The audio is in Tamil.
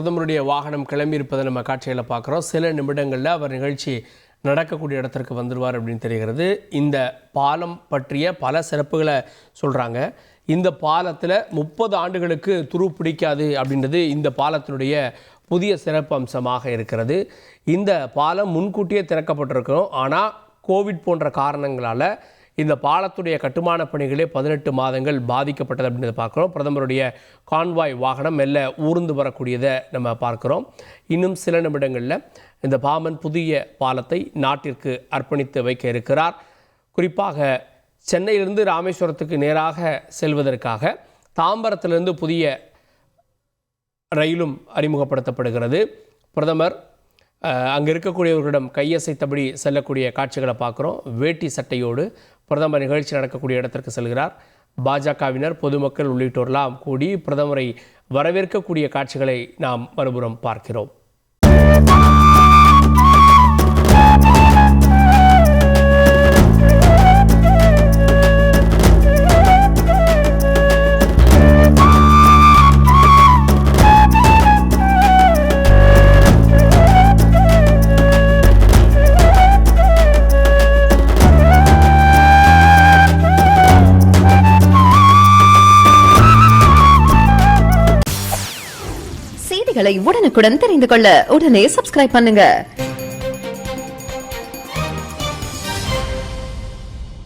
பிரதமருடைய வாகனம் கிளம்பி இருப்பதை நம்ம காட்சியில் பார்க்குறோம். சில நிமிடங்களில் அவர் நிகழ்ச்சி நடக்கக்கூடிய இடத்திற்கு வந்துடுவார் அப்படின்னு தெரிகிறது. இந்த பாலம் பற்றிய பல சிறப்புகளை சொல்கிறாங்க. இந்த பாலத்தில் 30 ஆண்டுகளுக்கு துரு பிடிக்காது அப்படின்றது இந்த பாலத்தினுடைய புதிய சிறப்பு அம்சமாக இருக்கிறது. இந்த பாலம் முன்கூட்டியே திறக்கப்பட்டிருக்கிறோம். ஆனால் கோவிட் போன்ற காரணங்களால் இந்த பாலத்துடைய கட்டுமான பணிகளே 18 மாதங்கள் பாதிக்கப்பட்டது அப்படின்றத பார்க்குறோம். பிரதமருடைய கான்வாய் வாகனம் மெல்ல ஊர்ந்து வரக்கூடியதை நம்ம பார்க்குறோம். இன்னும் சில நிமிடங்களில் இந்த பாமன் புதிய பாலத்தை நாட்டிற்கு அர்ப்பணித்து வைக்க இருக்கிறார். குறிப்பாக சென்னையிலிருந்து ராமேஸ்வரத்துக்கு நேராக செல்வதற்காக தாம்பரத்திலிருந்து புதிய ரயிலும் அறிமுகப்படுத்தப்படுகிறது. பிரதமர் அங்கே இருக்கக்கூடியவர்களிடம் கையசைத்தபடி செல்லக்கூடிய காட்சிகளை பார்க்குறோம். வேட்டி சட்டையோடு பிரதமர் நிகழ்ச்சி நடக்கக்கூடிய இடத்திற்கு செல்கிறார். பாஜகவினர், பொதுமக்கள் உள்ளிட்டோரெல்லாம் கூடி பிரதமரை வரவேற்கக்கூடிய காட்சிகளை நாம் மறுபுறம் பார்க்கிறோம். செய்திகளை உடனுக்குடன் தெரிந்து கொள்ள உடனே சப்ஸ்கிரைப் பண்ணுங்க.